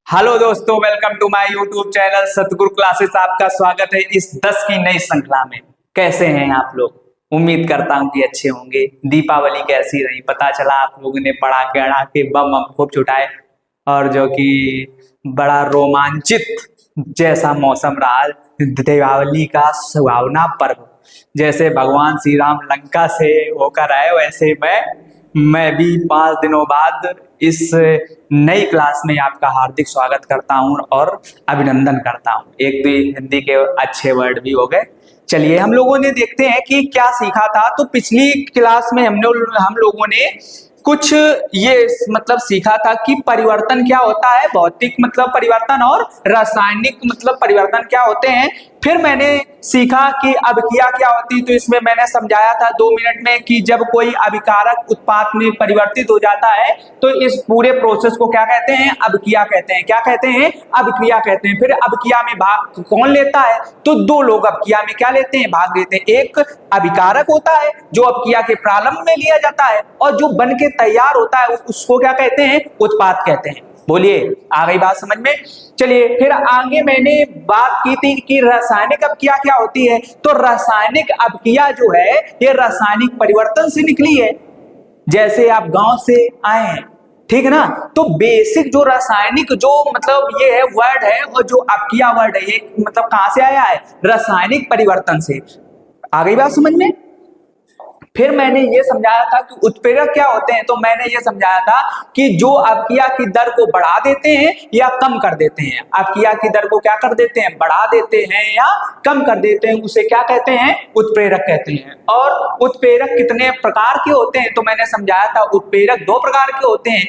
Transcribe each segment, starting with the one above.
Hello दोस्तों, welcome to my YouTube channel Satguru classes. आपका स्वागत है इस 10 की नई श्रृंखला में। कैसे हैं आप लोग? उम्मीद करता हूं कि अच्छे होंगे। दीपावली कैसी रही? पता चला आप लोगों ने पटाखे अड़ाके बम खूब छुटाए और जो कि बड़ा रोमांचित जैसा मौसम रहा। दीपावली का सुहावना पर्व, जैसे भगवान श्री राम लंका से होकर आए वैसे मैं भी 5 दिनों बाद इस नई क्लास में आपका हार्दिक स्वागत करता हूं और अभिनंदन करता हूं। एक दो हिंदी के अच्छे वर्ड भी हो गए। चलिए हम लोगों ने देखते हैं कि क्या सीखा था। तो पिछली क्लास में हम लोगों ने कुछ ये मतलब सीखा था कि परिवर्तन क्या होता है, भौतिक मतलब परिवर्तन और रासायनिक मतलब परिवर्तन क्या होते हैं। फिर मैंने सीखा कि अभिक्रिया क्या होती है। तो इसमें मैंने समझाया था 2 मिनट में कि जब कोई अभिकारक उत्पाद में परिवर्तित हो जाता है तो इस पूरे प्रोसेस को क्या कहते हैं? अभिक्रिया कहते हैं। क्या कहते हैं? अभिक्रिया कहते हैं। फिर अभिक्रिया में भाग कौन लेता है? तो 2 लोग अभिक्रिया में क्या लेते हैं? भाग लेते हैं। एक अभिकारक होता है जो अभिक्रिया के प्रारंभ में लिया जाता है, और जो बन के तैयार होता है उसको क्या कहते हैं? उत्पाद कहते हैं। बोलिए, आ गई बात समझ में? चलिए फिर आगे मैंने बात की थी कि रासायनिक अभिक्रिया क्या होती है। तो रासायनिक अभिक्रिया जो है ये रासायनिक परिवर्तन से निकली है। जैसे आप गांव से आए हैं, ठीक है ना, तो बेसिक जो रासायनिक जो मतलब ये है वर्ड है, और जो अभिक्रिया वर्ड है ये मतलब कहां से आया है? रासायनिक परिवर्तन से। आ गई बात समझ में? फिर मैंने ये समझाया था कि उत्प्रेरक क्या होते हैं। तो मैंने ये समझाया था कि जो अभिक्रिया की दर को बढ़ा देते हैं या कम कर देते हैं। अभिक्रिया की दर को क्या कर देते हैं? बढ़ा देते हैं या कम कर देते हैं, उसे क्या कहते हैं? उत्प्रेरक कहते हैं। और उत्प्रेरक कितने प्रकार के होते हैं? तो मैंने समझाया था उत्प्रेरक 2 प्रकार के होते हैं,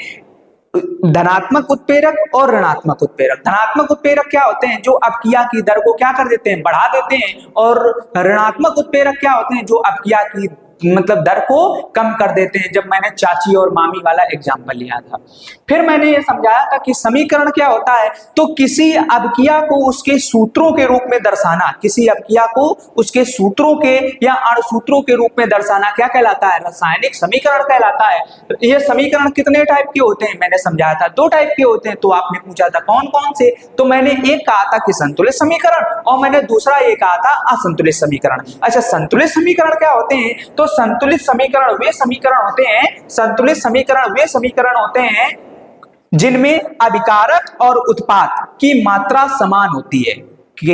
धनात्मक उत्प्रेरक और ऋणात्मक उत्प्रेरक। धनात्मक उत्प्रेरक क्या होते हैं? जो अभिक्रिया की दर को क्या कर देते हैं? बढ़ा देते हैं। और ऋणात्मक उत्प्रेरक क्या होते हैं? जो अभिक्रिया की मतलब दर को कम कर देते हैं। जब मैंने चाची और मामी वाला एग्जांपल लिया था। फिर मैंने ये समझाया था कि समीकरण क्या होता है। तो किसी अभिक्रिया को उसके सूत्रों के रूप में दर्शाना, किसी अभिक्रिया को उसके सूत्रों के या अणुसूत्रों के रूप में दर्शाना क्या कहलाता है? रासायनिक समीकरण कहलाता है। ये समीकरण कितने टाइप के होते हैं? मैंने समझाया था 2 टाइप के होते हैं। तो आपने पूछा था कौन कौन से? तो मैंने एक कहा था कि संतुलित समीकरण, और मैंने दूसरा ये कहा था असंतुलित समीकरण। अच्छा, संतुलित समीकरण क्या होते हैं? तो संतुलित समीकरण वे समीकरण होते हैं, संतुलित समीकरण वे समीकरण होते हैं जिनमें अभिकारक और उत्पाद की मात्रा समान होती है।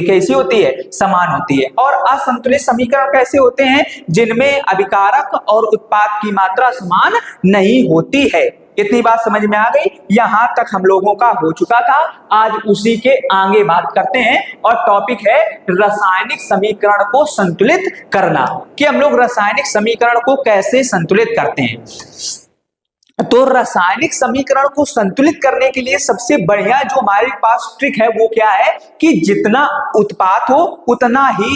कैसी होती है? समान होती है। और असंतुलित समीकरण कैसे होते हैं? जिनमें अभिकारक और उत्पाद की मात्रा समान नहीं होती है। इतनी बात समझ में आ गई? यहां तक हम लोगों का हो चुका था। आज उसी के आगे बात करते हैं, और टॉपिक है रासायनिक समीकरण को संतुलित करना, कि हम लोग रासायनिक समीकरण को कैसे संतुलित करते हैं। तो रासायनिक समीकरण को संतुलित करने के लिए सबसे बढ़िया जो हमारे पास ट्रिक है वो क्या है कि जितना उत्पाद हो उतना ही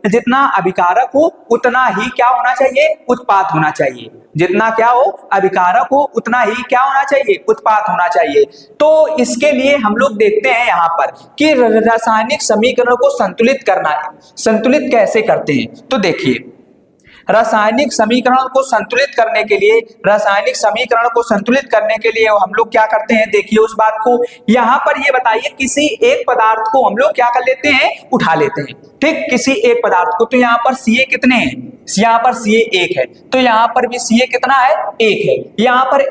जितना अभिकारक हो उतना ही क्या होना चाहिए? उत्पाद होना चाहिए। जितना क्या हो? अभिकारक हो उतना ही क्या होना चाहिए? उत्पाद होना चाहिए। तो इसके लिए हम लोग देखते हैं यहां पर कि रासायनिक समीकरण को संतुलित करना है। संतुलित कैसे करते हैं? तो देखिए, रासायनिक समीकरण को संतुलित करने के लिए हम लोग क्या करते हैं? देखिए उस बात को यहां पर ये बताइए, किसी एक पदार्थ को हम लोग क्या कर लेते हैं? उठा लेते हैं। ठीक, किसी एक पदार्थ को। तो यहाँ पर Ca कितने हैं? यहाँ पर Ca 1 है, तो यहाँ पर भी Ca कितना है? 1 है। यहाँ पर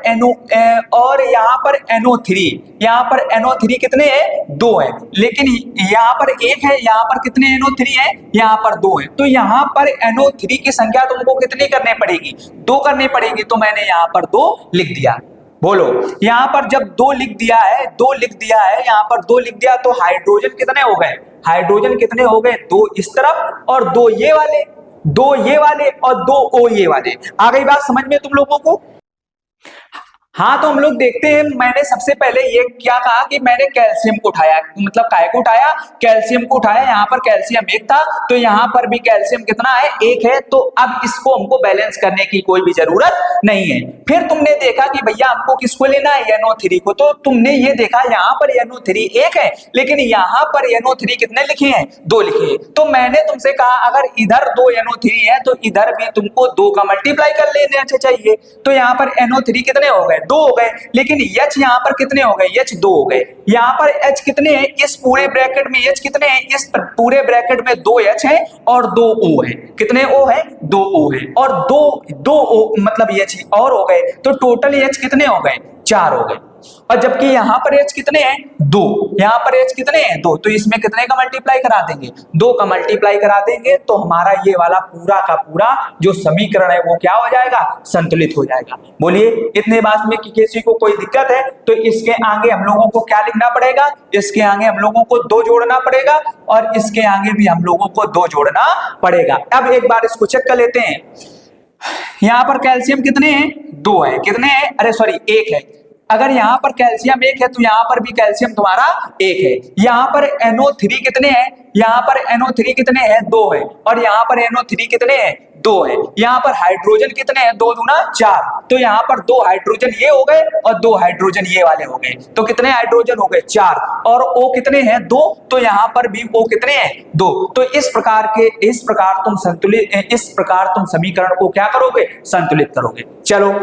और यहाँ पर NO3, यहाँ पर NO3 कितने हैं? 2 है। लेकिन यहाँ पर 1 है, यहाँ पर कितने NO3 है? यहाँ पर 2 है। तो यहाँ पर NO3 की संख्या तुमको कितनी करनी पड़ेगी? 2 करनी पड़ेगी। तो मैंने यहाँ पर 2 लिख दिया। बोलो, यहाँ पर जब 2 लिख दिया है, यहाँ पर 2 लिख दिया, तो हाइड्रोजन कितने हो गए? हाइड्रोजन कितने हो गए? 2 इस तरफ और 2 ये वाले, 2 ये वाले और 2 ओ ये वाले। आ गई बात समझ में तुम लोगों को? हाँ, तो हम लोग देखते हैं। मैंने सबसे पहले ये क्या कहा कि मैंने कैल्शियम को उठाया, मतलब काय को उठाया? कैल्शियम को उठाया। यहाँ पर कैल्शियम 1 था, तो यहाँ पर भी कैल्शियम कितना है? 1 है। तो अब इसको हमको बैलेंस करने की कोई भी जरूरत नहीं है। फिर तुमने देखा कि भैया हमको किसको लेना है? NO3 को। तो तुमने ये देखा यहाँ पर NO3 1 है, लेकिन यहाँ पर NO3 कितने लिखे हैं? 2 लिखे हैं। तो मैंने तुमसे कहा अगर इधर 2 NO3 है तो इधर भी तुमको 2 का मल्टीप्लाई कर लेना चाहिए। तो यहाँ पर NO3 कितने हो गए? दो हो गए, लेकिन H यहाँ पर कितने हो गए, H दो हो गए। यहाँ पर H कितने हैं, इस पूरे ब्रैकेट में H कितने हैं, इस पूरे ब्रैकेट में 2H है और 2 O है। कितने O है, 2 O है, और दो O मतलब H और हो गए, तो टोटल H कितने हो गए, 4 हो गए। और जबकि यहाँ पर H कितने हैं, 2, यहाँ पर H कितने हैं, 2, तो इसमें कितने का मल्टीप्लाई करा देंगे, 2 का मल्टीप्लाई करा देंगे, तो हमारा ये वाला पूरा का पूरा जो समीकरण है वो क्या हो जाएगा, संतुलित हो जाएगा। बोलिए इतने बात में कि किसी को कोई दिक्कत है तो इसके आगे हम लोगों को क्या लिखना पड़ेगा, इसके आगे हम लोगों को 2 जोड़ना पड़ेगा, और इसके आगे भी हम लोगों को 2 जोड़ना पड़ेगा। अब एक बार इसको चेक कर लेते हैं। यहाँ पर कैल्शियम कितने हैं, 2 है, कितने हैं, अरे सॉरी 1 है। अगर यहाँ पर कैल्शियम 1 है तो यहाँ पर भी कैल्शियम तुम्हारा 1 है। यहाँ पर NO3 कितने हैं, यहाँ पर NO3 कितने हैं, 2 है, और यहाँ पर NO3 कितने हैं, 2 है। यहाँ पर हाइड्रोजन कितने हैं, 2 दूना 4, तो यहाँ पर 2 हाइड्रोजन ये हो गए और 2 हाइड्रोजन ये वाले हो गए, तो कितने हाइड्रोजन हो गए, 4, और O कितने हैं, 2, तो यहाँ पर भी O कितने हैं, 2। तो इस प्रकार तुम समीकरण को क्या करोगे, संतुलित करोगे। चलो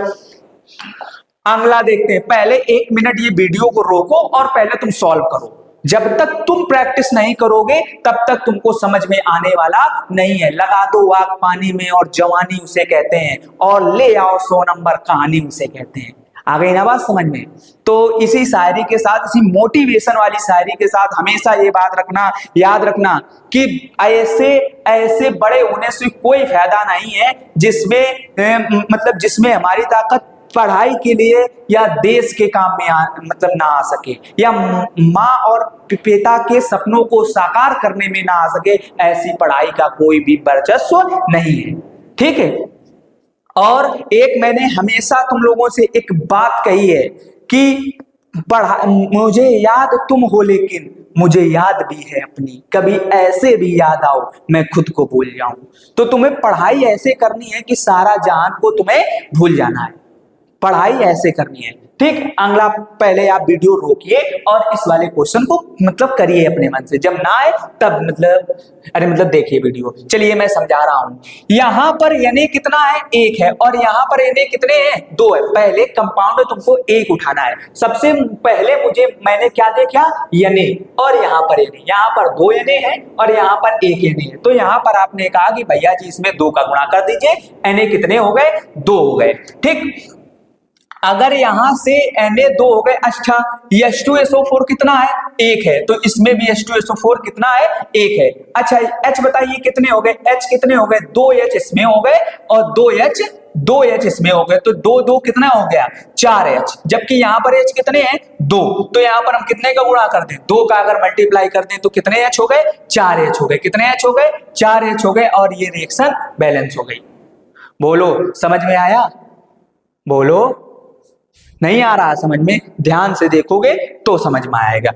अगला देखते हैं। पहले 1 मिनट ये वीडियो को रोको और पहले तुम सॉल्व करो। जब तक तुम प्रैक्टिस नहीं करोगे तब तक तुमको समझ में आने वाला नहीं है। लगा दो आग पानी में और जवानी उसे कहते हैं, और ले आओ 100 नंबर कहानी उसे कहते हैं। आ गई ना बात समझ में? तो इसी शायरी के साथ, इसी मोटिवेशन वाली शायरी के साथ हमेशा ये बात रखना, याद रखना कि ऐसे बड़े होने से कोई फायदा नहीं है जिसमें हमारी ताकत पढ़ाई के लिए या देश के काम में ना आ सके, या माँ और पिता के सपनों को साकार करने में ना आ सके। ऐसी पढ़ाई का कोई भी वर्चस्व नहीं है, ठीक है। और एक मैंने हमेशा तुम लोगों से एक बात कही है कि मुझे याद तुम हो लेकिन मुझे याद भी है अपनी, कभी ऐसे भी याद आओ मैं खुद को भूल जाऊं। तो तुम्हें पढ़ाई ऐसे करनी है कि सारा जहान को तुम्हें भूल जाना है, पढ़ाई ऐसे करनी है, ठीक। अगला पहले आप वीडियो रोकिए और इस वाले क्वेश्चन को करिए अपने मन से, जब ना आए तब देखिए वीडियो। चलिए मैं समझा रहा हूं। यहां पर Na कितना है, 1 है, और यहां पर Na कितने हैं, 2 है। पहले कंपाउंड तुमको 1 उठाना है। सबसे पहले मैंने क्या देखा, Na, और यहाँ पर Na, यहाँ पर 2 Na है और यहाँ पर 1 Na है। तो यहाँ पर आपने कहा कि भैया जी इसमें 2 का गुणा कर दीजिए, Na कितने हो गए, 2 हो गए, ठीक। अगर यहां से Na 2 हो गए, अच्छा H2SO4 कितना है, 1 है, तो इसमें भी H2SO4 कितना है, 1 है। अच्छा H बताइए कितने हो गए, H कितने हो गए, 2H इसमें हो गए और 2H इसमें हो गए, तो 2 कितना हो गया, 4H। जबकि यहाँ पर H कितने हैं, 2, तो यहाँ पर हम कितने का गुणा कर दें, 2 का अगर मल्टीप्लाई कर दें तो कितने H हो गए, 4H हो गए। कितने H हो गए, 4H हो गए, और ये रिएक्शन बैलेंस हो गई। बोलो समझ में आया, बोलो नहीं आ रहा समझ में, ध्यान से देखोगे तो समझ में आएगा।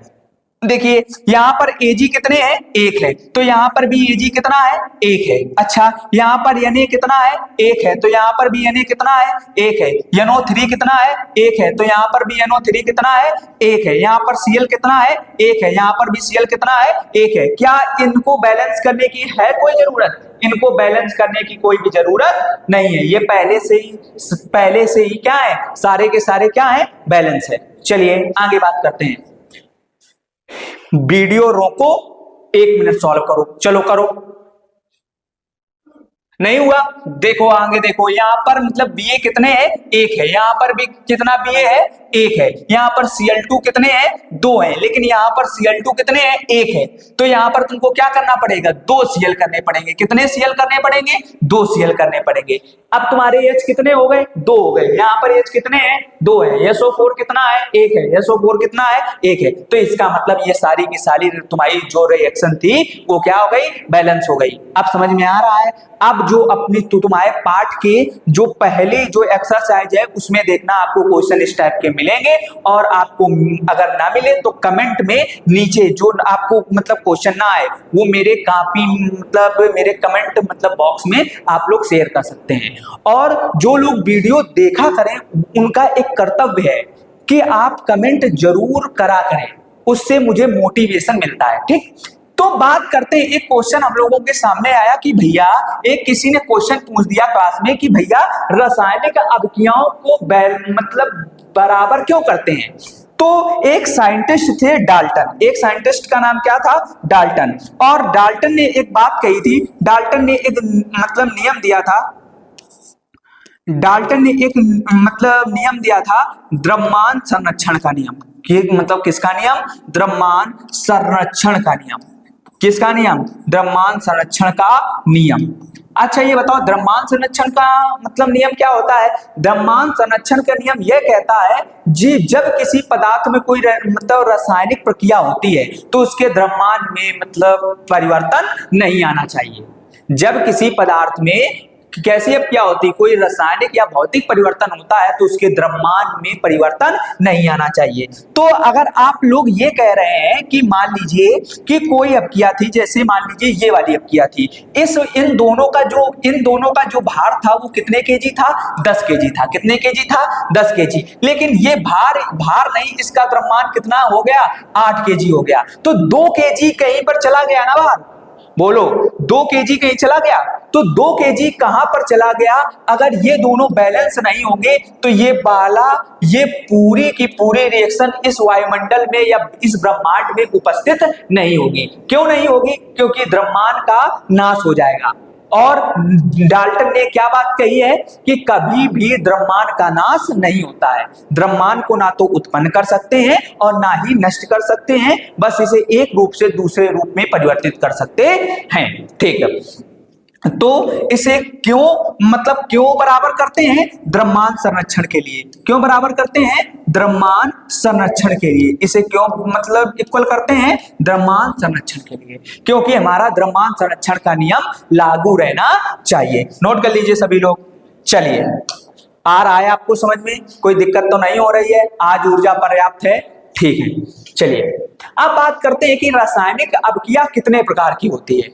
देखिए यहाँ पर Ag कितने हैं, 1 है, तो यहाँ पर भी Ag कितना है, 1 है। अच्छा यहाँ पर Na कितना है, 1 है, तो यहाँ पर भी Na कितना है, 1 है। NO3 कितना है, 1 है, तो यहाँ पर भी NO3 कितना है, 1 है। यहाँ पर Cl कितना है, 1 है, यहाँ पर भी Cl कितना है, 1 है। क्या इनको बैलेंस करने की है कोई जरूरत, इनको बैलेंस करने की कोई भी जरूरत नहीं है, ये पहले से ही क्या है, सारे के सारे क्या है, बैलेंस है। चलिए आगे बात करते हैं। वीडियो रोको, 1 मिनट सॉल्व करो, चलो करो। नहीं हुआ, देखो आगे देखो, यहाँ पर Ba कितने हैं, 1 है, यहाँ पर भी कितना Ba है, 1 है। यहाँ पर Cl2 कितने हैं, 2 हैं, लेकिन यहाँ पर Cl2 कितने हैं, 1 है। तो यहाँ पर तुमको क्या करना पड़ेगा, 2 Cl करने पड़ेंगे। कितने Cl करने पड़ेंगे, 2 Cl करने पड़ेंगे। अब तुम्हारे H कितने हो गए, 2 हो गए। यहाँ पर H कितने हैं, 2 है। SO4 कितना है, 1 है। SO4 कितना है, 1 है। तो इसका मतलब ये सारी की सारी तुम्हारी जो रिएक्शन थी वो क्या हो गई, बैलेंस हो गई। अब समझ में आ रहा है। अब जो अपनी तुम्हारे पार्ट के जो पहली जो एक्सरसाइज है उसमें देखना आपको क्वेश्चन इस टाइप के मिलेंगे, और आपको अगर ना मिले तो कमेंट में नीचे जो आपको क्वेश्चन ना आए वो मेरे मेरे कमेंट बॉक्स में आप लोग शेयर कर सकते हैं। और जो लोग वीडियो देखा करें उनका एक कर्तव्य है कि आप कमेंट जरूर करा करें, उससे मुझे मोटिवेशन मिलता है, ठीक। तो बात करते हैं, एक क्वेश्चन हम लोगों के सामने आया कि भैया किसी ने क्वेश्चन पूछ दिया क्लास में कि भैया रासायनिक अभिक्रियाओं को बराबर क्यों करते हैं? तो एक साइंटिस्ट थे डाल्टन, एक साइंटिस्ट का नाम क्या था? डाल्टन। और डाल्टन ने एक बात कही थी, डाल्टन ने एक मतलब नियम दिया था, डाल्टन ने एक मतलब नियम दिया था, द्रव्यमान संरक्षण का नियम। कि मतलब किसका नियम? द्रव्यमान संरक्षण का नियम। किसका नियम? द्रव्यमान संरक्षण का नियम। अच्छा ये बताओ द्रव्यमान संरक्षण का मतलब नियम क्या होता है? द्रव्यमान संरक्षण का नियम यह कहता है जी जब किसी पदार्थ में कोई मतलब रासायनिक प्रक्रिया होती है तो उसके द्रव्यमान में मतलब परिवर्तन नहीं आना चाहिए। जब किसी पदार्थ में कैसी प्रक्रिया होती, कोई रासायनिक या भौतिक परिवर्तन होता है तो उसके द्रव्यमान में परिवर्तन नहीं आना चाहिए। तो अगर आप लोग ये कह रहे हैं कि मान लीजिए कि कोई अपक्रिया थी, जैसे मान लीजिए ये वाली अपक्रिया थी, इन दोनों का जो भार था वो कितने केजी था? 10 केजी था। कितने केजी था? 10 केजी। लेकिन ये भार नहीं, इसका द्रव्यमान कितना हो गया? 8 केजी हो गया। तो 2 केजी कहीं पर चला गया ना बाहर, बोलो 2 केजी कहीं चला गया। तो 2 केजी कहां पर चला गया? अगर ये दोनों बैलेंस नहीं होंगे तो ये पूरी की पूरी रिएक्शन इस वायुमंडल में या इस ब्रह्मांड में उपस्थित नहीं होगी। क्यों नहीं होगी? क्योंकि द्रव्यमान का नाश हो जाएगा। और डाल्टन ने क्या बात कही है कि कभी भी द्रव्यमान का नाश नहीं होता है। द्रव्यमान को ना तो उत्पन्न कर सकते हैं और ना ही नष्ट कर सकते हैं, बस इसे एक रूप से दूसरे रूप में परिवर्तित कर सकते हैं। ठीक है, तो इसे क्यों बराबर करते हैं? द्रव्यमान संरक्षण के लिए। क्यों बराबर करते हैं? द्रव्यमान संरक्षण के लिए। इसे क्यों मतलब इक्वल करते हैं? द्रव्यमान संरक्षण के लिए, क्योंकि हमारा द्रव्यमान संरक्षण का नियम लागू रहना चाहिए। नोट कर लीजिए सभी लोग। चलिए, आ रहा है आपको समझ में? कोई दिक्कत तो नहीं हो रही है? आज ऊर्जा पर्याप्त है? ठीक है, चलिए अब बात करते हैं कि रासायनिक अपक्रिया कितने प्रकार की होती है।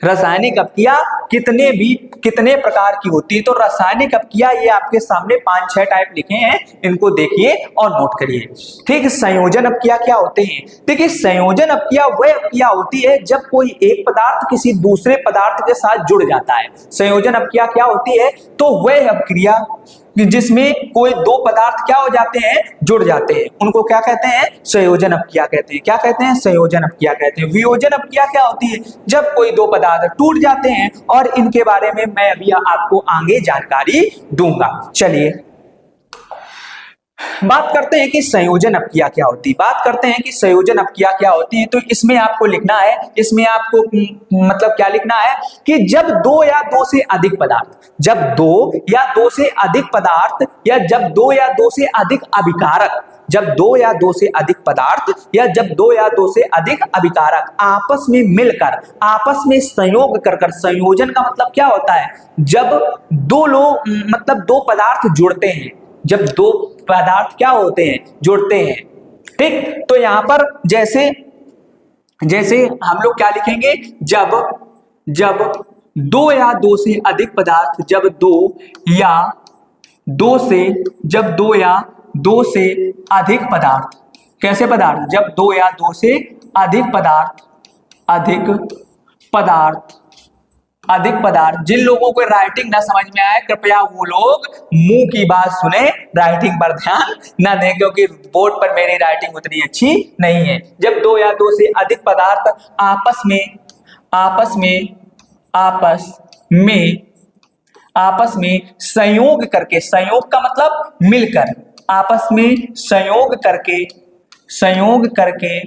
रासायनिक अपक्रिया कितने प्रकार की होती है? तो रासायनिक अपक्रिया ये आपके सामने 5-6 टाइप लिखे हैं, इनको देखिए और नोट करिए। ठीक, संयोजन अपक्रिया क्या होते हैं? देखिए संयोजन अपक्रिया वह अपक्रिया होती है जब कोई एक पदार्थ किसी दूसरे पदार्थ के साथ जुड़ जाता है। संयोजन अपक्रिया क्या होती है? तो वह अपक्रिया जिसमें कोई 2 पदार्थ क्या हो जाते हैं? जुड़ जाते हैं, उनको क्या कहते हैं? संयोजन अपक्रिया कहते हैं। क्या कहते हैं? संयोजन अपक्रिया कहते हैं। वियोजन अपक्रिया क्या होती है? जब कोई 2 पदार्थ टूट जाते हैं, और इनके बारे में मैं अभी आपको आगे जानकारी दूंगा। चलिए बात करते हैं कि संयोजन अपक्रिया क्या होती है। बात करते हैं कि संयोजन अपक्रिया क्या होती है। तो इसमें आपको लिखना है, इसमें आपको मतलब क्या लिखना है कि जब 2 या 2 से अधिक पदार्थ, जब 2 या 2 से अधिक पदार्थ या जब 2 या 2 से अधिक अभिकारक, जब 2 या 2 से अधिक पदार्थ या जब 2 या 2 से अधिक अभिकारक आपस में मिलकर, आपस में संयोग कर, संयोजन का मतलब क्या होता है? जब 2 पदार्थ जुड़ते हैं, जब 2 पदार्थ क्या होते हैं? जुड़ते हैं। ठीक, तो यहां पर जैसे हम लोग क्या लिखेंगे? जब 2 या 2 से अधिक पदार्थ, जब 2 या 2 से अधिक पदार्थ, कैसे पदार्थ? जब 2 या 2 से अधिक पदार्थ। जिन लोगों को राइटिंग ना समझ में आए कृपया वो लोग मुंह की बात सुने, राइटिंग पर ध्यान ना दें, क्योंकि बोर्ड पर मेरी राइटिंग उतनी अच्छी नहीं है। जब 2 या 2 से अधिक पदार्थ आपस में संयोग करके, संयोग का मतलब मिलकर, आपस में संयोग करके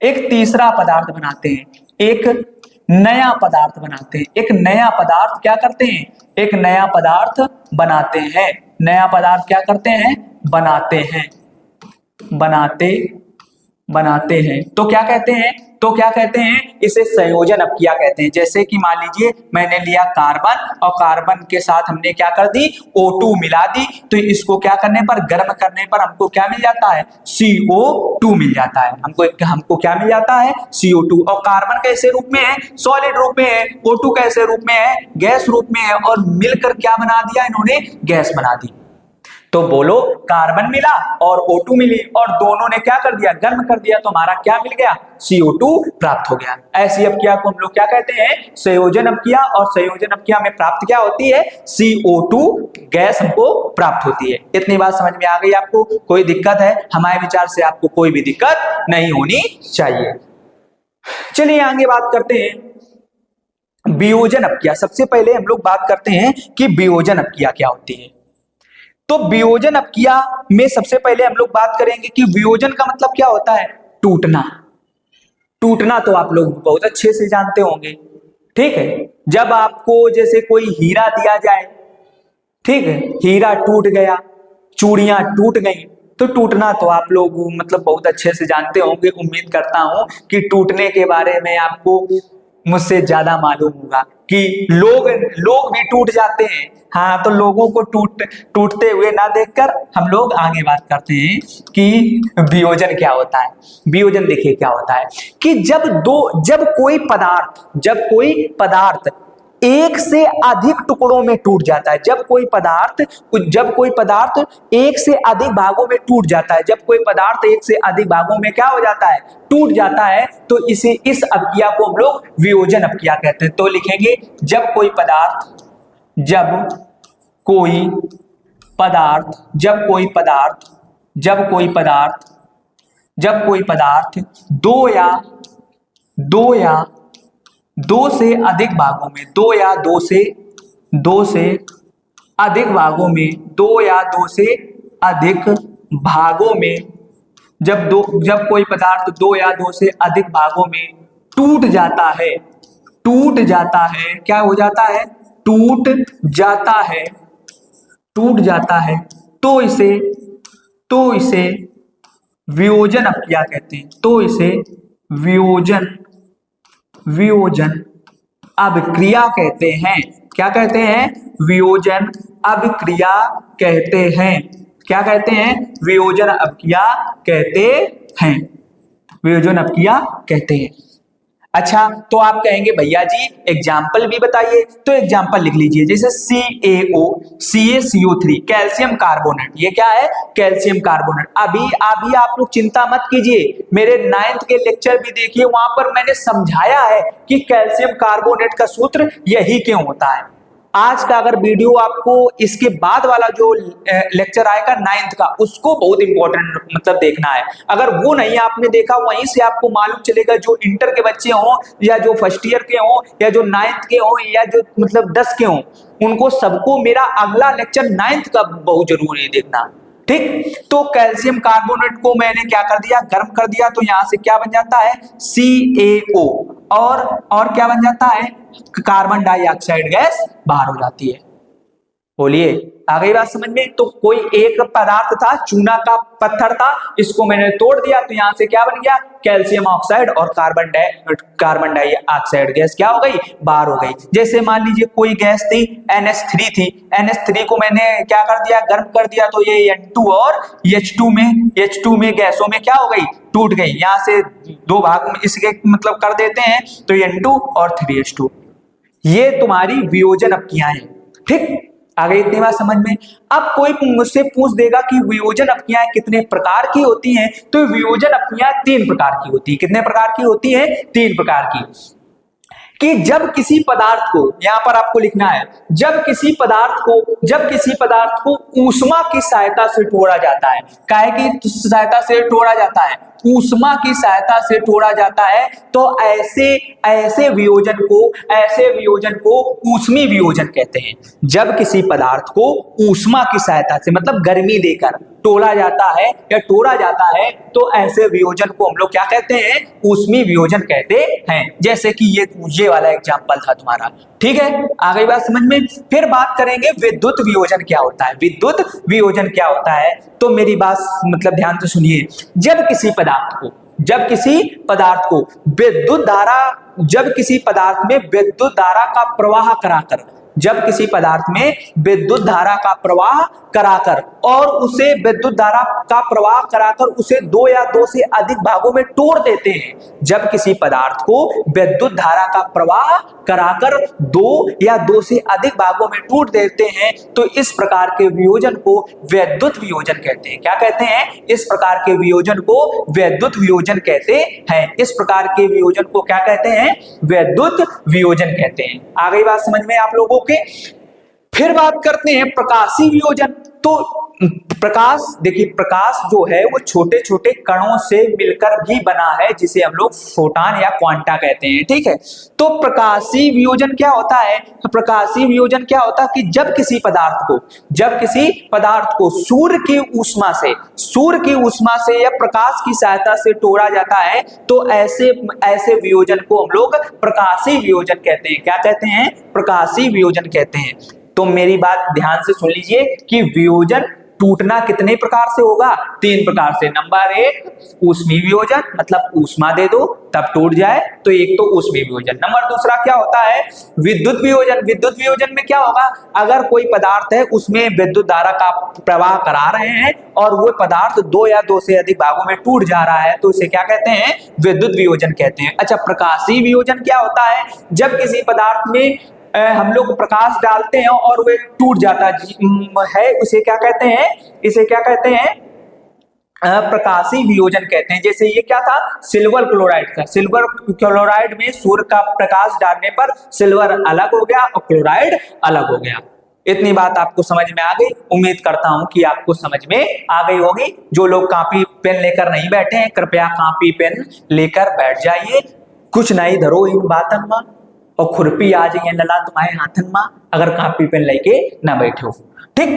एक तीसरा पदार्थ बनाते हैं, एक नया पदार्थ बनाते हैं। एक नया पदार्थ क्या करते हैं? एक नया पदार्थ बनाते हैं। नया पदार्थ क्या करते हैं? बनाते हैं। तो क्या कहते हैं? इसे संयोजन अपक्रिया कहते हैं। जैसे कि मान लीजिए मैंने लिया कार्बन, और कार्बन के साथ हमने क्या कर दी? O2 मिला दी। तो इसको क्या करने पर, गर्म करने पर हमको क्या मिल जाता है? CO2 मिल जाता है। हमको क्या मिल जाता है? CO2। और कार्बन कैसे रूप में है? सॉलिड रूप में है। O2 कैसे रूप में है? गैस रूप में है। और मिलकर क्या बना दिया इन्होंने? गैस बना दी। तो बोलो, कार्बन मिला और O2 मिली और दोनों ने क्या कर दिया, गर्म कर दिया, तो हमारा क्या मिल गया, CO2 प्राप्त हो गया। ऐसी अपक्रिया को हम लोग क्या कहते हैं, संयोजन अपक्रिया। और संयोजन अपक्रिया में प्राप्त क्या होती है, CO2 गैस हमको प्राप्त होती है। इतनी बात समझ में आ गई आपको? कोई दिक्कत है? हमारे विचार से आपको कोई भी दिक्कत नहीं होनी चाहिए। चलिए आगे बात करते हैं वियोजन अपक्रिया। सबसे पहले हम लोग बात करते हैं कि वियोजन अपक्रिया क्या होती है। तो वियोजन अपक्रिया में सबसे पहले हम लोग बात करेंगे कि वियोजन का मतलब क्या होता है, टूटना। टूटना तो आप लोग बहुत अच्छे से जानते होंगे, ठीक है। जब आपको जैसे कोई हीरा दिया जाए, ठीक है, हीरा टूट गया, चूड़ियां टूट गई, तो टूटना तो आप लोग मतलब बहुत अच्छे से जानते होंगे। उम्मीद करता हूं कि टूटने के बारे में आपको मुझसे ज्यादा मालूम होगा कि लोग भी टूट जाते हैं। हाँ, तो लोगों को टूटते हुए ना देखकर हम लोग आगे बात करते हैं कि वियोजन क्या होता है। वियोजन देखिए क्या होता है कि जब कोई पदार्थ एक से अधिक टुकड़ों में टूट जाता है, जब कोई पदार्थ एक से अधिक भागों में टूट जाता है, जब कोई पदार्थ एक से अधिक भागों में क्या हो जाता है, टूट जाता है, तो इस अपक्रिया को हम लोग वियोजन अपक्रिया कहते हैं। तो लिखेंगे, जब कोई पदार्थ दो से अधिक भागों में, दो या दो से अधिक भागों में, जब कोई पदार्थ दो या दो से अधिक भागों में टूट जाता है, क्या हो जाता है, टूट जाता है, तो इसे वियोजन अपक्रिया कहते हैं। तो इसे वियोजन अभिक्रिया कहते हैं। क्या कहते हैं, वियोजन अभिक्रिया कहते हैं। क्या कहते हैं, वियोजन अपक्रिया कहते हैं। वियोजन अपक्रिया कहते हैं। अच्छा, तो आप कहेंगे भैया जी एग्जाम्पल भी बताइए, तो एग्जाम्पल लिख लीजिए, जैसे CaCO3 कैल्शियम कार्बोनेट। ये क्या है, कैल्शियम कार्बोनेट। अभी आप लोग चिंता मत कीजिए, मेरे 9th के लेक्चर भी देखिए, वहां पर मैंने समझाया है कि कैल्शियम कार्बोनेट का सूत्र यही क्यों होता है। आज का अगर वीडियो आपको इसके बाद वाला जो लेक्चर आएगा 9th का, उसको बहुत इंपॉर्टेंट मतलब देखना है। अगर वो नहीं आपने देखा, वहीं से आपको मालूम चलेगा, जो इंटर के बच्चे हों या जो फर्स्ट ईयर के हों या जो 9th के हों या जो मतलब 10 के हों, उनको सबको मेरा अगला लेक्चर 9th का बहुत जरूरी है देखना, ठीक। तो कैल्शियम कार्बोनेट को मैंने क्या कर दिया, गर्म कर दिया, तो यहां से क्या बन जाता है, CaO, और क्या बन जाता है, कार्बन डाइऑक्साइड गैस बाहर हो जाती है। बोलिए, आ गई बात समझ में? तो कोई एक पदार्थ था, चूना का पत्थर था, इसको मैंने तोड़ दिया, तो यहां से क्या बन गया, कैल्शियम ऑक्साइड और कार्बन डाइऑक्साइड गैस क्या हो गई, बाहर हो गई। जैसे मान लीजिए कोई गैस थी NH3 थी, NH3 को मैंने क्या कर दिया, गर्म कर दिया, तो ये N2 और H2 में गैसों में क्या हो गई, टूट गई। यहां से दो भाग में इसके मतलब कर देते हैं, तो N2 और 3H2। ये तुम्हारी वियोजन अपक्रियाएं हैं, ठीक। आ गई इतनी बात समझ में? अब कोई मुझसे पूछ देगा कि वियोजन अपक्रियाएं कितने प्रकार की होती हैं, तो वियोजन अपक्रियाएं 3 प्रकार की होती है। कितने प्रकार की होती है, 3 प्रकार की। कि जब किसी पदार्थ को, यहां पर आपको लिखना है, जब किसी पदार्थ को ऊष्मा की सहायता से तोड़ा जाता है। काहे की सहायता से तोड़ा जाता है, ऊष्मा की सहायता से तोड़ा जाता है, तो ऐसे वियोजन को ऊष्मी वियोजन कहते हैं। जब किसी पदार्थ को ऊष्मा की सहायता से मतलब गर्मी देकर तोड़ा जाता है या तोड़ा जाता है, तो ऐसे वियोजन को हम लोग क्या कहते हैं, ऊष्मी वियोजन कहते हैं। जैसे कि ये वाला एग्जांपल था तुम्हारा, ठीक है। आ गई बात समझ में? फिर बात करेंगे विद्युत वियोजन क्या होता है। विद्युत वियोजन क्या होता है, तो मेरी बात मतलब ध्यान से सुनिए। जब किसी पदार्थ को विद्युत धारा, जब किसी पदार्थ में विद्युत धारा का प्रवाह कराकर जब किसी पदार्थ में विद्युत धारा का प्रवाह कराकर और उसे विद्युत धारा का प्रवाह कराकर उसे दो या दो से अधिक भागों में तोड़ देते हैं। जब किसी पदार्थ को विद्युत धारा का प्रवाह कराकर दो या दो से अधिक भागों में तोड़ देते हैं तो इस प्रकार के वियोजन को वैद्युत वियोजन कहते हैं। क्या कहते हैं? इस प्रकार के वियोजन को वैद्युत वियोजन कहते हैं। इस प्रकार के वियोजन को क्या कहते हैं? वैद्युत वियोजन कहते हैं। आ गई बात समझ में आप लोगों के? फिर बात करते हैं प्रकाशीय वियोजन। तो प्रकाश, देखिए प्रकाश जो है वो छोटे छोटे कणों से मिलकर भी बना है जिसे हम लोग फोटॉन या क्वांटा कहते हैं। ठीक है, तो प्रकाशीय वियोजन क्या होता है? प्रकाशीय वियोजन क्या होता है कि जब किसी पदार्थ को सूर्य की ऊष्मा से या प्रकाश की सहायता से तोड़ा जाता है तो ऐसे वियोजन को हम लोग प्रकाशीय वियोजन कहते हैं। क्या कहते हैं? प्रकाशीय वियोजन कहते हैं। तो मेरी बात ध्यान से सुन लीजिए कि वियोजन टूटना कितने प्रकार से होगा? 3 प्रकार से। नंबर 1 ऊष्मीय वियोजन, मतलब ऊष्मा दे दो तब टूट जाए, तो एक तो ऊष्मीय वियोजन। नंबर दूसरा क्या होता है? विद्युत वियोजन। विद्युत वियोजन में क्या होगा? अगर कोई पदार्थ है उसमें विद्युत धारा का प्रवाह करा रहे हैं और वो पदार्थ दो या दो से अधिक भागों में टूट जा रहा है तो इसे क्या कहते हैं? विद्युत वियोजन कहते हैं। अच्छा, प्रकाशीय वियोजन क्या होता है? जब किसी पदार्थ में हम लोग प्रकाश डालते हैं और वो टूट जाता है, इसे क्या कहते हैं? इसे क्या कहते हैं? प्रकाशीय वियोजन कहते हैं। जैसे ये क्या था? सिल्वर क्लोराइड था। सिल्वर क्लोराइड में सूर्य का प्रकाश डालने पर सिल्वर अलग हो गया और क्लोराइड अलग हो गया। इतनी बात आपको समझ में आ गई? उम्मीद करता हूं कि आपको समझ में आ गई होगी। जो लोग कॉपी पेन लेकर नहीं बैठे हैं कृपया कॉपी पेन लेकर बैठ जाइए। कुछ नहीं धरो इन बातन में और खुरपी आ जाइए लला तुम्हारे हाथन में, अगर कॉपी पेन लेके ना बैठे हो। ठीक,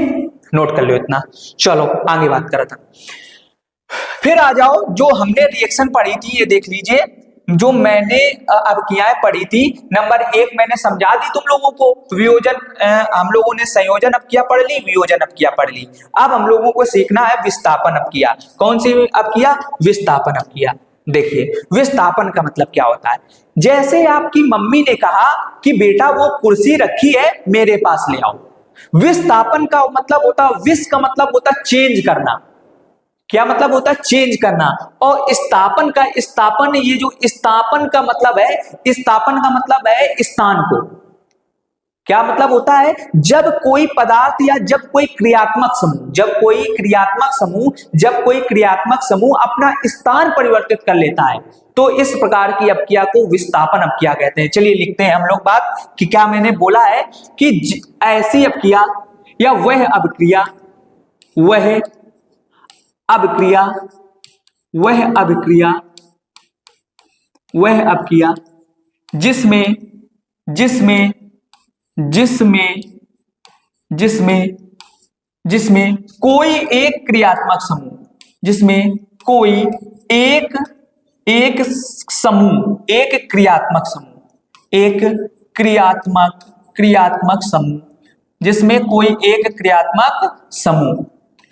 नोट कर लो इतना। चलो आगे बात करता। फिर आ जाओ, जो हमने रिएक्शन पढ़ी थी ये देख लीजिए, जो मैंने अभिक्रियाएं पढ़ी थी। नंबर 1 मैंने समझा दी तुम लोगों को वियोजन। हम लोगों ने संयोजन अभिक्रिया पढ़ ली, वियोजन अभिक्रिया पढ़ ली। अब हम लोगों को सीखना है विस्थापन अभिक्रिया। कौन सी अभिक्रिया? विस्थापन अभिक्रिया। देखिए विस्थापन का मतलब क्या होता है? जैसे आपकी मम्मी ने कहा कि बेटा वो कुर्सी रखी है मेरे पास ले आओ। विस्थापन का मतलब होता है, विस का मतलब होता है चेंज करना। क्या मतलब होता है? चेंज करना। और स्थापन का, स्थापन, ये जो स्थापन का मतलब है, स्थापन का मतलब है स्थान को। क्या मतलब होता है? जब कोई पदार्थ या जब कोई क्रियात्मक समूह अपना स्थान परिवर्तित कर लेता है तो इस प्रकार की अभिक्रिया को विस्थापन अभिक्रिया कहते हैं। चलिए लिखते हैं हम लोग बात कि क्या मैंने बोला है कि ऐसी अभिक्रिया या वह अभिक्रिया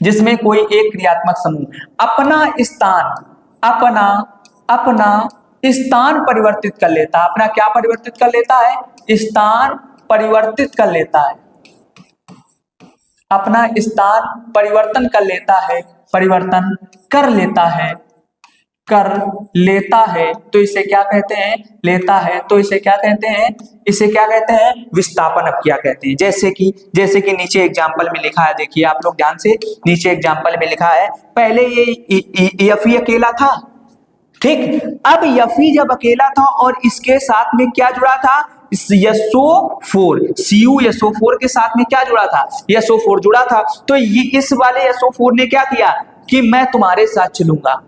जिसमें कोई एक क्रियात्मक समूह अपना स्थान परिवर्तित कर लेता है। अपना क्या परिवर्तित कर लेता है? स्थान परिवर्तित कर लेता है। अपना स्थान परिवर्तन कर लेता है, परिवर्तन कर लेता है तो इसे क्या कहते हैं? लेता है तो इसे क्या कहते हैं? इसे क्या कहते हैं? विस्थापन अभिक्रिया कहते हैं। जैसे कि नीचे एग्जांपल में लिखा है, देखिए आप लोग ध्यान से, नीचे एग्जांपल में लिखा है, पहले ये Fe अकेला था, ठीक। अब Fe जब अकेला था और इसके साथ में क्या जुड़ा था? SO4, CuSO4 के साथ में क्या जुड़ा था? SO4 जुड़ा था। तो ये इस वाले SO4 ने क्या किया कि मैं तुम्हारे साथ चलूंगा,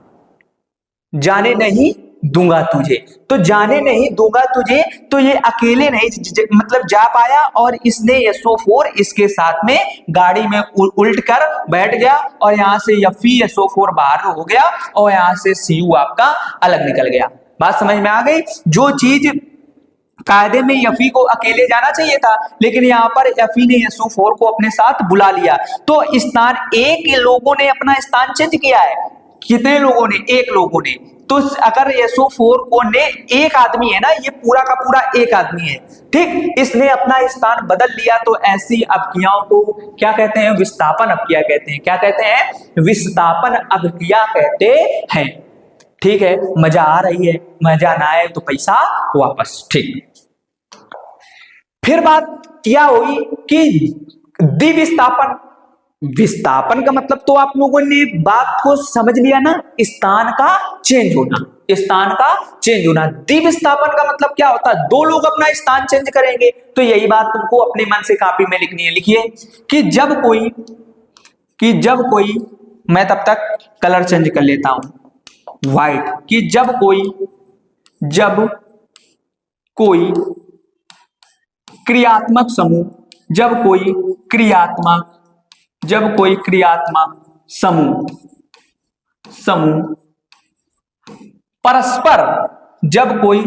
जाने नहीं दूंगा तुझे। तो जाने नहीं दूंगा तुझे, तो ये अकेले नहीं मतलब जा पाया और इसने SO4 इसके साथ में गाड़ी में उल्ट कर बैठ गया और यहाँ से FeSO4 बाहर हो गया और यहाँ से Cu आपका अलग निकल गया। बात समझ में आ गई? जो चीज कायदे में Fe को अकेले जाना चाहिए था, लेकिन यहाँ पर Fe ने SO4 को अपने साथ बुला लिया। तो स्थान ए के लोगों ने अपना स्थान चेंज किया है। कितने लोगों ने? एक लोगों ने। तो अगर SO4 को ने एक आदमी है ना, ये पूरा का पूरा एक आदमी है, ठीक, इसने अपना स्थान बदल लिया तो ऐसी अभिक्रियाओं को क्या कहते हैं? विस्थापन अभिक्रिया कहते हैं। क्या कहते हैं? विस्थापन अभिक्रिया कहते हैं। ठीक है, मजा आ रही है? मजा ना आए तो पैसा वापस। ठीक, फिर बात क्या हुई कि द्विविस्थापन। विस्थापन का मतलब तो आप लोगों ने बात को समझ लिया ना, स्थान का चेंज होना, स्थान का चेंज होना। द्विविस्थापन का मतलब क्या होता है? दो लोग अपना स्थान चेंज करेंगे। तो यही बात तुमको अपने मन से कॉपी में लिखनी है। लिखिए कि जब कोई मैं तब तक कलर चेंज कर लेता हूं व्हाइट, कि जब कोई क्रियात्मक समूह, जब कोई क्रियात्मक समूह परस्पर, जब कोई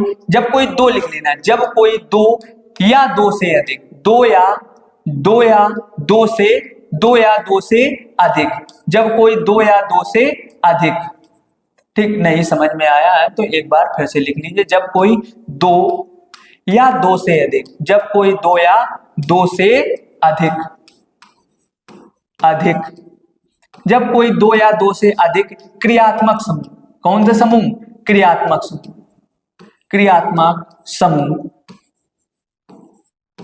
दो लिख लेना, जब कोई दो या दो से अधिक, दो या दो से अधिक, जब कोई दो या दो से अधिक, ठीक, नहीं समझ में आया है तो एक बार फिर से लिख लीजिए। जब कोई दो या दो से अधिक, जब कोई दो या दो से अधिक, जब कोई दो या दो से अधिक क्रियात्मक समूह, कौन सा समूह? क्रियात्मक समूह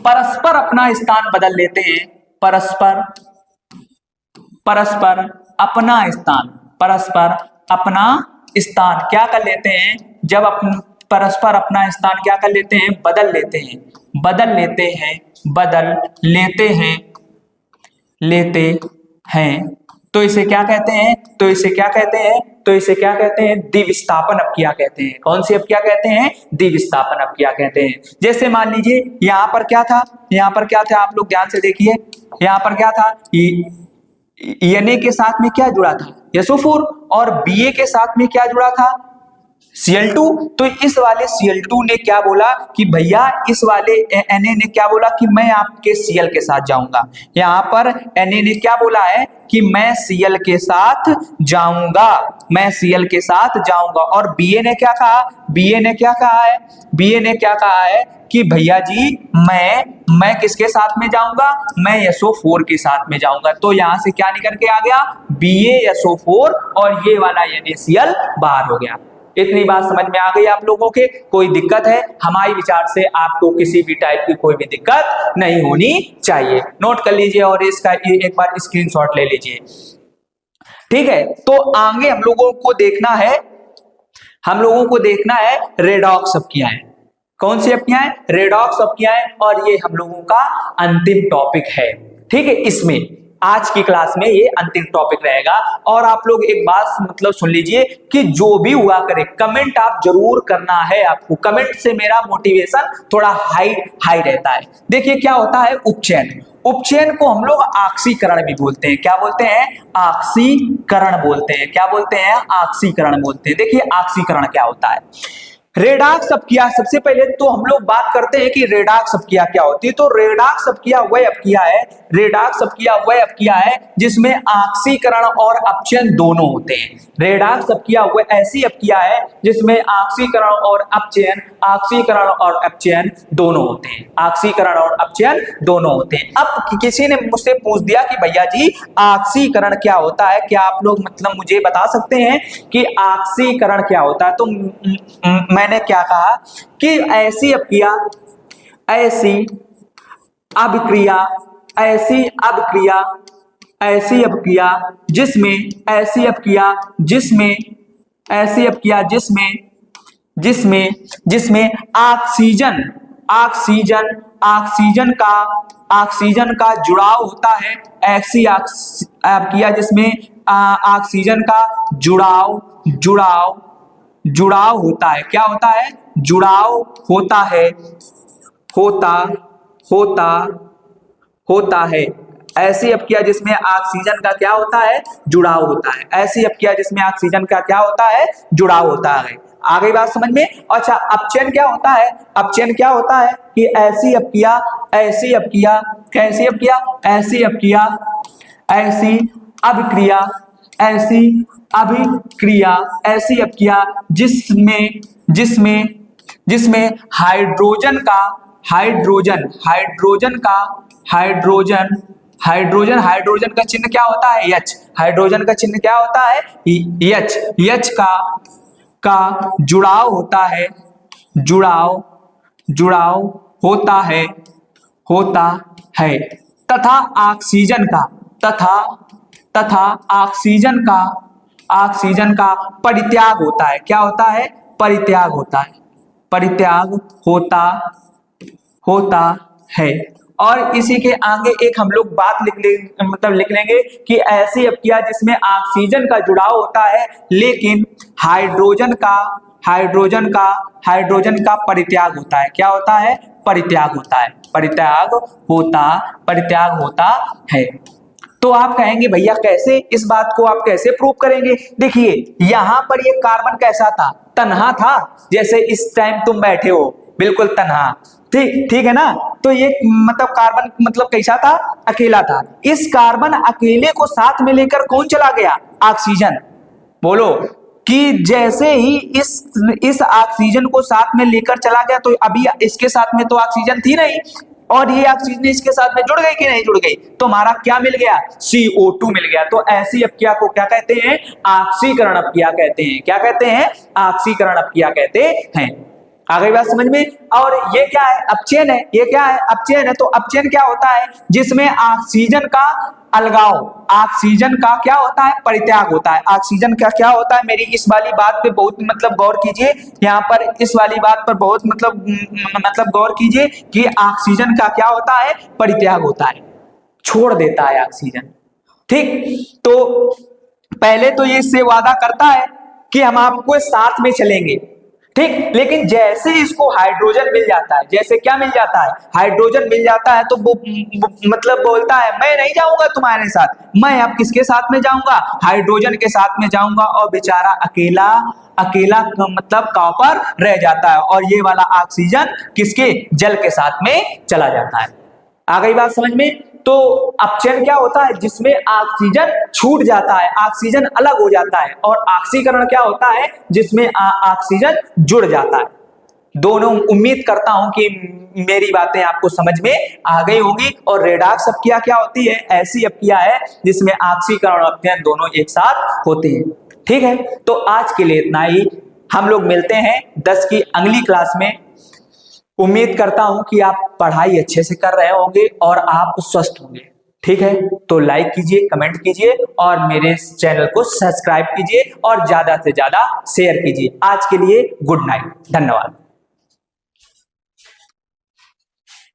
परस्पर अपना स्थान बदल लेते हैं, परस्पर अपना स्थान क्या कर लेते हैं? जब परस्पर अपना स्थान क्या कर लेते हैं? बदल लेते हैं, तो इसे क्या कहते हैं? द्विविस्थापन अभिक्रिया कहते हैं। कौन सी अभिक्रिया कहते हैं? द्विविस्थापन अभिक्रिया कहते हैं। जैसे मान लीजिए यहाँ पर क्या था, आप लोग ध्यान से देखिए, यहाँ पर क्या था? Na के साथ में क्या जुड़ा था? SO4, और Ba के साथ में क्या जुड़ा था? Cl2। तो इस वाले Cl2 ने क्या बोला कि भैया, इस वाले Na ने क्या बोला कि मैं आपके Cl के साथ जाऊंगा। यहाँ पर Na ने क्या बोला है कि मैं Cl के साथ जाऊंगा, और Ba ने क्या कहा है कि भैया जी मैं किसके साथ में जाऊंगा? मैं SO4 के साथ में जाऊंगा। तो यहां से क्या निकल के आ गया? BaSO4, और ये वाला NaCl बाहर हो गया। इतनी बात समझ में आ गई आप लोगों के? कोई दिक्कत है? हमारे विचार से आपको किसी भी टाइप की कोई भी दिक्कत नहीं होनी चाहिए। नोट कर लीजिए और इसका एक बार स्क्रीनशॉट ले लीजिए। ठीक है, तो आगे हम लोगों को देखना है रेडॉक्स अभिक्रियाएं। कौन सी अभिक्रियाएं? रेडॉक्स अभिक्रियाएं, और ये हम लोगों का अंतिम टॉपिक है। ठीक है, इसमें आज की क्लास में ये अंतिम टॉपिक रहेगा। और आप लोग एक बात मतलब सुन लीजिए कि जो भी हुआ करे कमेंट आप जरूर करना है। आपको कमेंट से मेरा मोटिवेशन थोड़ा हाई रहता है। देखिए क्या होता है? उपचयन को हम लोग आक्सीकरण भी बोलते हैं। क्या बोलते हैं? आक्सीकरण बोलते हैं। क्या बोलते हैं? आक्सीकरण बोलते हैं। देखिए आक्सीकरण क्या होता है? रेडॉक्स अभिक्रिया, सबसे पहले तो हम लोग बात करते हैं कि रेडॉक्स अभिक्रिया क्या होती है। तो रेडॉक्स अभिक्रिया वह अभिक्रिया है जिसमें आक्सीकरण और अपचयन दोनों होते हैं। रेडॉक्स अभिक्रिया वह ऐसी अभिक्रिया है जिसमें आक्सीकरण और अपचयन दोनों होते हैं। अब किसी ने मुझसे पूछ दिया कि भैया जी आक्सीकरण क्या होता है? क्या आप लोग मतलब मुझे बता सकते हैं कि आक्सीकरण क्या होता है? तो मैंने क्या कहा कि ऐसी अभिक्रिया जिसमें ऑक्सीजन का जुड़ाव होता है। ऐसी अभिक्रिया जिसमें ऑक्सीजन का जुड़ाव होता है। क्या होता है? जुड़ाव होता है। ऐसी अभिक्रिया जिसमें ऑक्सीजन का क्या होता है? जुड़ाव होता है। ऐसी अभिक्रिया जिसमें ऑक्सीजन का क्या होता है? जुड़ाव होता है। आगे बात समझ में? अच्छा, अपचयन क्या होता है? अपचयन क्या होता है कि ऐसी अभिक्रिया ऐसी अभिक्रिया, ऐसी अभिक्रिया जिसमें जिसमें जिसमें हाइड्रोजन का हाइड्रोजन हाइड्रोजन का हाइड्रोजन हाइड्रोजन हाइड्रोजन का चिन्ह क्या होता है? H। हाइड्रोजन का चिन्ह क्या होता है? H। H का जुड़ाव होता है, जुड़ाव होता है तथा ऑक्सीजन का परित्याग होता है। क्या होता है? परित्याग होता है, परित्याग होता है। और इसी के आगे एक हम लोग बात लिख लेंगे कि ऐसी अभिक्रिया जिसमें ऑक्सीजन का जुड़ाव होता है लेकिन हाइड्रोजन का परित्याग होता है। क्या होता है? परित्याग होता है, परित्याग होता है। तो आप कहेंगे भैया कैसे, इस बात को आप कैसे प्रूव करेंगे? देखिए यहां पर ये कार्बन कैसा था? तन्हा था, जैसे इस टाइम तुम बैठे हो बिल्कुल तन्हा, ठीक है ना। तो ये मतलब कार्बन मतलब कैसा था? अकेला था। इस कार्बन अकेले को साथ में लेकर कौन चला गया? ऑक्सीजन। बोलो कि जैसे ही इस ऑक्सीजन को साथ में लेकर चला गया तो अभी इसके साथ में तो ऑक्सीजन थी नहीं, और ये ऑक्सीजन इसके साथ में जुड़ गई कि नहीं जुड़ गई? तो हमारा क्या मिल गया? CO2 मिल गया। तो ऐसी अभिक्रिया को क्या कहते हैं? ऑक्सीकरण अभिक्रिया कहते हैं। क्या कहते हैं? ऑक्सीकरण अभिक्रिया कहते हैं। आ गई बात समझ में? और ये क्या है? अपचयन है। ये क्या है? अपचयन है। तो अपचयन क्या होता है? जिसमें ऑक्सीजन का अलगाव, ऑक्सीजन का क्या होता है? परित्याग होता है। ऑक्सीजन का क्या होता है? मेरी इस वाली बात पे बहुत मतलब गौर कीजिए, यहाँ पर इस वाली बात पर बहुत मतलब गौर कीजिए कि ऑक्सीजन का क्या होता है? परित्याग होता है, छोड़ देता है ऑक्सीजन। ठीक, तो पहले तो ये इससे वादा करता है कि हम आपको साथ में चलेंगे, ठीक, लेकिन जैसे इसको हाइड्रोजन मिल जाता है, जैसे क्या मिल जाता है? हाइड्रोजन मिल जाता है तो मतलब बोलता है मैं नहीं जाऊंगा तुम्हारे साथ, मैं अब किसके साथ में जाऊंगा? हाइड्रोजन के साथ में जाऊंगा। और बेचारा अकेला मतलब कॉपर रह जाता है, और ये वाला ऑक्सीजन किसके? जल के साथ में चला जाता है। आ गई बात समझ में? तो अपचयन क्या होता है? जिसमें ऑक्सीजन छूट जाता है, ऑक्सीजन अलग हो जाता है। और ऑक्सीकरण क्या होता है? जिसमें ऑक्सीजन जुड़ जाता है। दोनों उम्मीद करता हूं कि मेरी बातें आपको समझ में आ गई होगी। और रेडॉक्स अभिक्रिया क्या होती है? ऐसी अभिक्रिया है जिसमें ऑक्सीकरण और अपचयन दोनों एक साथ होते हैं। ठीक है, तो आज के लिए इतना ही। हम लोग मिलते हैं 10 की अगली क्लास में। उम्मीद करता हूं कि आप पढ़ाई अच्छे से कर रहे होंगे और आप स्वस्थ होंगे। ठीक है, तो लाइक कीजिए, कमेंट कीजिए और मेरे चैनल को सब्सक्राइब कीजिए और ज्यादा से ज्यादा शेयर कीजिए। आज के लिए गुड नाइट, धन्यवाद।